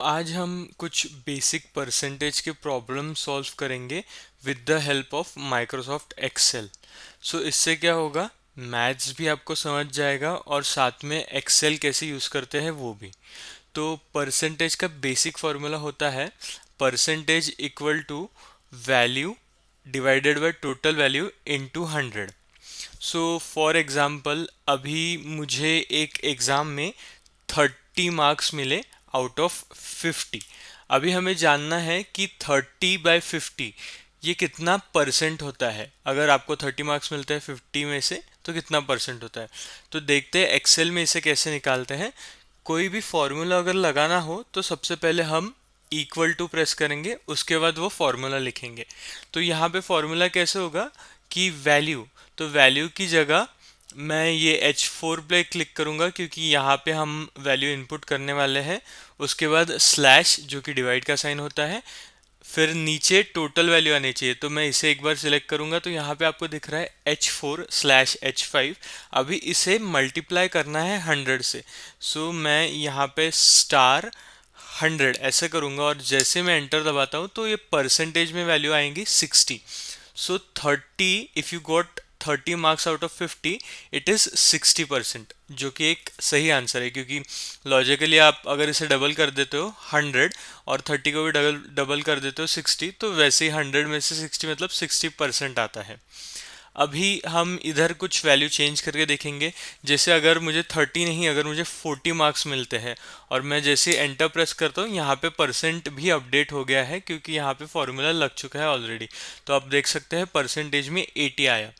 आज हम कुछ बेसिक परसेंटेज के प्रॉब्लम सॉल्व करेंगे with the help of Microsoft Excel. So इससे क्या होगा, मैथ्स भी आपको समझ जाएगा और साथ में एक्सेल कैसे यूज़ करते हैं वो भी। तो परसेंटेज का बेसिक फॉर्मूला होता है percentage equal to value divided by total value into 100। So for example अभी मुझे एक एग्ज़ाम में 30 मार्क्स मिले आउट ऑफ 50। अभी हमें जानना है कि 30/50 ये कितना परसेंट होता है। अगर आपको 30 मार्क्स मिलते हैं 50 में से तो कितना परसेंट होता है। तो देखते हैं एक्सेल में इसे कैसे निकालते हैं। कोई भी फॉर्मूला अगर लगाना हो तो सबसे पहले हम इक्वल टू प्रेस करेंगे, उसके बाद वो फॉर्मूला लिखेंगे। तो यहाँ पे फॉर्मूला कैसे होगा कि वैल्यू, तो वैल्यू की जगह मैं ये H4 पे क्लिक करूंगा क्योंकि यहाँ पे हम वैल्यू इनपुट करने वाले हैं। उसके बाद स्लैश जो कि डिवाइड का साइन होता है, फिर नीचे टोटल वैल्यू आनी चाहिए। तो मैं इसे एक बार सिलेक्ट करूंगा तो यहाँ पे आपको दिख रहा है H4/H5। अभी इसे मल्टीप्लाई करना है 100 से। सो मैं यहाँ पे स्टार 100 ऐसे करूंगा और जैसे मैं एंटर दबाता हूँ तो ये परसेंटेज में वैल्यू आएंगी 60। सो 30, if you got 30 marks out of 50, it is 60%, जो कि एक सही आंसर है। क्योंकि लॉजिकली आप अगर इसे डबल कर देते हो 100 और 30 को भी डबल डबल कर देते हो 60, तो वैसे ही 100 में से 60 मतलब 60% आता है। अभी हम इधर कुछ वैल्यू चेंज करके देखेंगे। जैसे अगर मुझे 30 नहीं, अगर मुझे 40 मार्क्स मिलते हैं और मैं जैसे एंटर प्रेस करता हूँ यहाँ पे परसेंट भी अपडेट हो गया है क्योंकि यहाँ पे फॉर्मूला लग चुका है ऑलरेडी। तो आप देख सकते हैं परसेंटेज में 80 आया।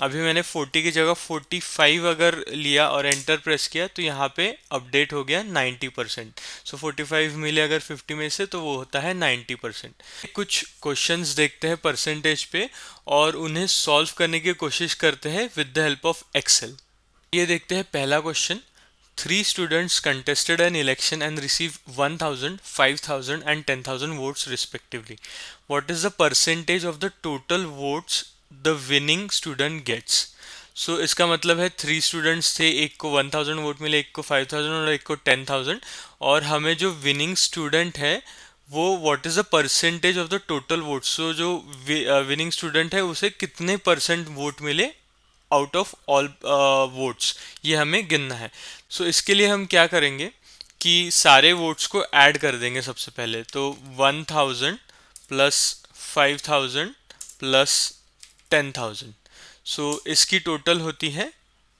अभी मैंने 40 की जगह 45 अगर लिया और एंटर प्रेस किया तो यहाँ पे अपडेट हो गया 90%। सो 45 मिले अगर 50 में से तो वो होता है 90%। कुछ क्वेश्चंस देखते हैं परसेंटेज पे और उन्हें सॉल्व करने की कोशिश करते हैं with the help of Excel. ये देखते हैं पहला question. Three students contested an election and received 1000, 5000 and 10,000 votes respectively. What is the percentage of the total votes the winning student gets? सो इसका मतलब है 3 स्टूडेंट्स थे, एक को 1000 वोट मिले, एक को 5000 और एक को 10,000। और हमें जो विनिंग स्टूडेंट है वो what is the percentage of the total vote. So जो विनिंग स्टूडेंट है उसे कितने परसेंट वोट मिले आउट ऑफ ऑल वोट्स, ये हमें गिनना है। सो इसके लिए हम क्या करेंगे कि सारे वोट्स को ऐड कर देंगे सबसे पहले। तो 1000 प्लस 5000 प्लस 10,000। सो इसकी टोटल होती है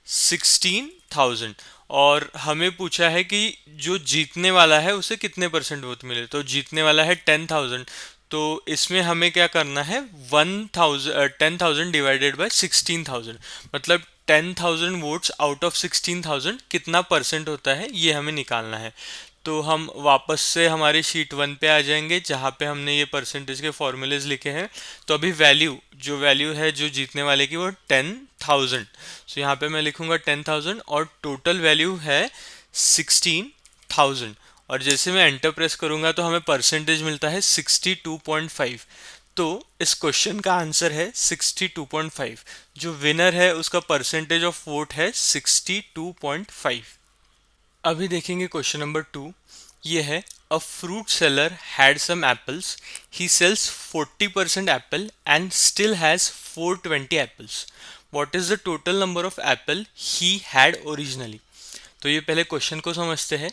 16,000। और हमें पूछा है कि जो जीतने वाला है उसे कितने परसेंट वोट मिले। तो जीतने वाला है 10,000। तो इसमें हमें क्या करना है, 10,000 डिवाइडेड बाय 16,000, मतलब 10,000 वोट्स आउट ऑफ 16,000 कितना परसेंट होता है ये हमें निकालना है। तो हम वापस से हमारी शीट 1 पे आ जाएंगे जहाँ पे हमने ये परसेंटेज के फॉर्मूलेज लिखे हैं। तो अभी वैल्यू है जो जीतने वाले की वो 10,000। सो यहाँ पे मैं लिखूंगा 10,000 और टोटल वैल्यू है 16,000। और जैसे मैं एंटर प्रेस करूंगा तो हमें परसेंटेज मिलता है 62.5। तो इस क्वेश्चन का आंसर है 62.5। जो विनर है उसका परसेंटेज ऑफ वोट है 62.5। अभी देखेंगे क्वेश्चन नंबर 2। ये है a fruit seller had some apples, he sells 40% apple and still has 420 apples. What is the total number of apple he had originally. तो ये पहले क्वेश्चन को समझते हैं।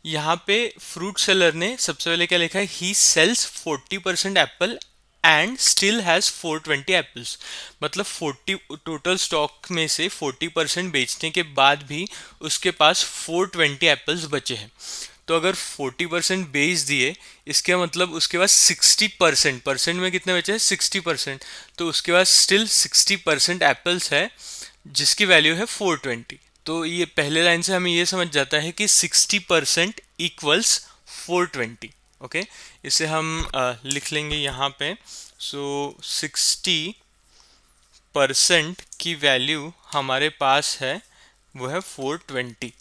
यहाँ पे फ्रूट सेलर ने सबसे पहले क्या लिखा है, he sells 40% apple and still has 420 apples. मतलब 40 टोटल स्टॉक में से 40% बेचने के बाद भी उसके पास 420 एप्पल्स बचे हैं। तो अगर 40% बेच दिए, इसका मतलब उसके पास 60% परसेंट में कितने बचे हैं, 60%। तो उसके पास स्टिल 60% एप्पल्स है जिसकी वैल्यू है 420। तो ये पहले लाइन से हमें ये समझ जाता है कि 60% इक्वल्स 420। ओके, इसे हम लिख लेंगे यहाँ पे। सो 60% की वैल्यू हमारे पास है वो है 420।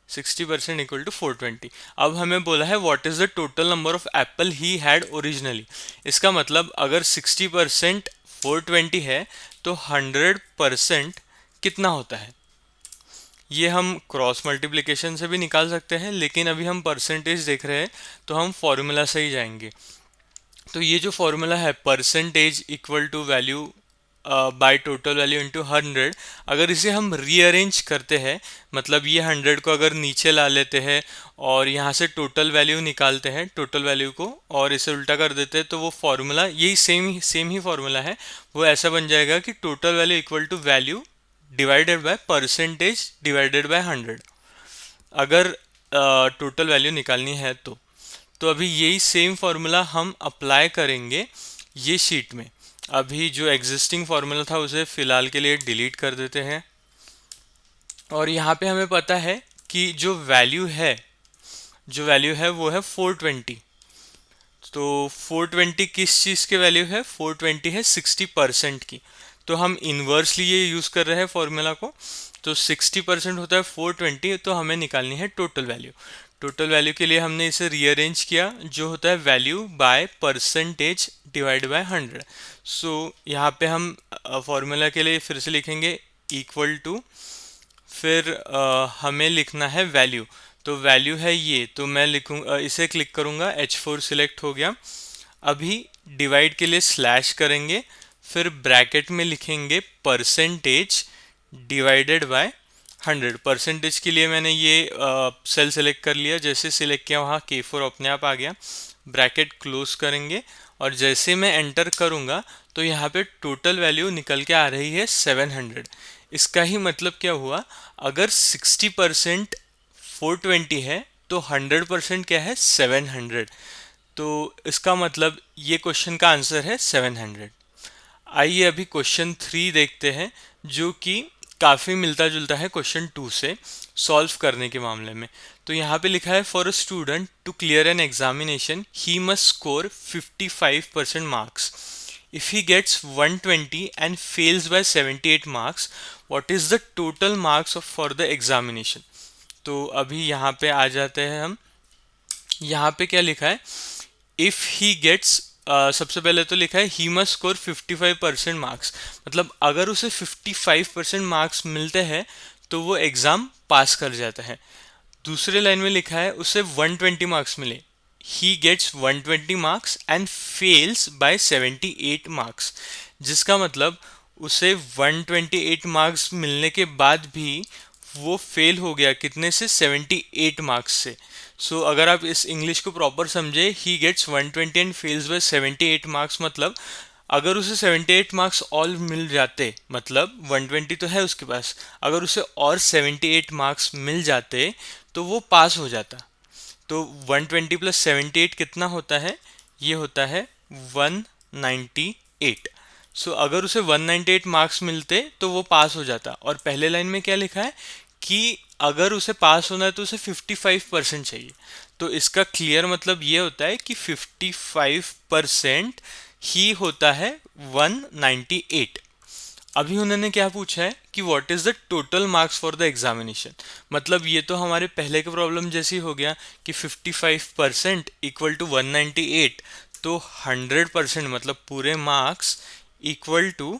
60% इक्वल टू 420। अब हमें बोला है what is the total number of apple he had originally. इसका मतलब अगर 60% 420 है तो 100% कितना होता है। ये हम क्रॉस मल्टीप्लिकेशन से भी निकाल सकते हैं, लेकिन अभी हम परसेंटेज देख रहे हैं तो हम फॉर्मूला से ही जाएंगे। तो ये जो फॉर्मूला है percentage equal to value by total value into 100, अगर इसे हम रीअरेंज करते हैं, मतलब ये 100 को अगर नीचे ला लेते हैं और यहाँ से टोटल वैल्यू निकालते हैं, टोटल वैल्यू को, और इसे उल्टा कर देते हैं, तो वो फॉर्मूला यही सेम ही फॉर्मूला है। वो ऐसा बन जाएगा कि total value equal to value divided by percentage divided by 100, अगर टोटल वैल्यू निकालनी है तो अभी यही सेम फार्मूला हम अप्लाई करेंगे ये शीट में। अभी जो एग्जिस्टिंग फार्मूला था उसे फिलहाल के लिए डिलीट कर देते हैं, और यहाँ पे हमें पता है कि जो वैल्यू है वो है 420। तो 420 किस चीज़ के वैल्यू है? 420 है 60% की। तो हम इन्वर्सली ये यूज़ कर रहे हैं फॉर्मूला को। तो 60% होता है 420, तो हमें निकालनी है टोटल वैल्यू। टोटल वैल्यू के लिए हमने इसे रीअरेंज किया, जो होता है value by percentage divide by 100। सो यहाँ पे हम फॉर्मूला के लिए फिर से लिखेंगे इक्वल टू, फिर हमें लिखना है वैल्यू। तो वैल्यू है ये, तो मैं लिखूँगा, इसे क्लिक करूँगा, H4 सिलेक्ट हो गया। अभी डिवाइड के लिए स्लैश करेंगे, फिर ब्रैकेट में लिखेंगे परसेंटेज डिवाइडेड बाय 100। परसेंटेज के लिए मैंने ये सेल सेलेक्ट कर लिया, जैसे सिलेक्ट किया वहाँ K4 अपने आप आ गया। ब्रैकेट क्लोज करेंगे और जैसे मैं एंटर करूँगा तो यहाँ पे टोटल वैल्यू निकल के आ रही है 700। इसका ही मतलब क्या हुआ, अगर 60% 420 है तो 100% क्या है? 700। तो इसका मतलब ये क्वेश्चन का आंसर है 700। आइए अभी क्वेश्चन 3 देखते हैं, जो कि काफ़ी मिलता जुलता है क्वेश्चन 2 से सॉल्व करने के मामले में। तो यहाँ पे लिखा है for a student to clear an examination he must score 55% marks. If he gets 120 and fails by 78 marks, what is the total marks for the examination? तो अभी यहाँ पे आ जाते हैं हम। यहाँ पे क्या लिखा है? इफ ही गेट्स, सबसे पहले तो लिखा है ही मस्ट स्कोर 55% मार्क्स, मतलब अगर उसे 55% मार्क्स मिलते हैं तो वो एग्ज़ाम पास कर जाता है। दूसरे लाइन में लिखा है उसे 120 मार्क्स मिले, he gets 120 marks and fails by 78 marks, जिसका मतलब उसे 128 मार्क्स मिलने के बाद भी वो फेल हो गया, कितने से? 78 मार्क्स से। सो अगर आप इस इंग्लिश को प्रॉपर समझे, he gets 120 and fails by 78 marks, मतलब अगर उसे 78 मार्क्स ऑल मिल जाते, मतलब 120 तो है उसके पास, अगर उसे और 78 मार्क्स मिल जाते तो वो पास हो जाता। तो 120 प्लस 78 कितना होता है? ये होता है 198। सो अगर उसे 198 मार्क्स मिलते तो वो पास हो जाता। और पहले लाइन में क्या लिखा है कि अगर उसे पास होना है तो उसे 55% चाहिए। तो इसका क्लियर मतलब ये होता है कि 55% ही होता है 198। अभी उन्होंने क्या पूछा है कि what is the total marks for the examination. मतलब ये तो हमारे पहले के प्रॉब्लम जैसी हो गया कि 55% इक्वल टू 198, तो 100% मतलब पूरे मार्क्स इक्वल टू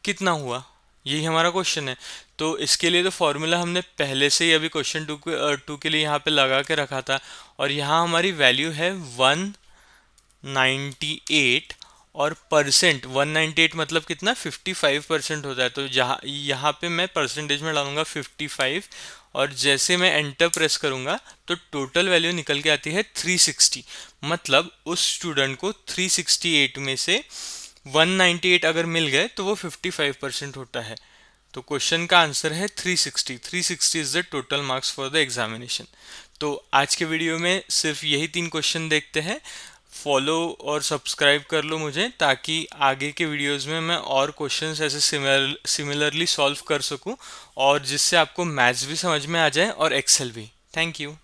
कितना हुआ, यही हमारा क्वेश्चन है। तो इसके लिए तो फॉर्मूला हमने पहले से ही अभी क्वेश्चन टू के लिए यहाँ पे लगा के रखा था, और यहाँ हमारी वैल्यू है 198, और परसेंट 198 मतलब कितना? 55% होता है। तो यहाँ पे मैं परसेंटेज में डालूंगा 55, और जैसे मैं एंटर प्रेस करूंगा तो टोटल वैल्यू निकल के आती है 360। मतलब उस स्टूडेंट को 368 में से 198 अगर मिल गए तो वो 55% होता है। तो क्वेश्चन का आंसर है 360। 360 is the total marks for the examination. तो आज के वीडियो में सिर्फ यही 3 क्वेश्चन देखते हैं। फॉलो और सब्सक्राइब कर लो मुझे, ताकि आगे के वीडियोस में मैं और क्वेश्चंस ऐसे सिमिलरली सॉल्व कर सकूं, और जिससे आपको मैथ्स भी समझ में आ जाए और एक्सेल भी। Thank you.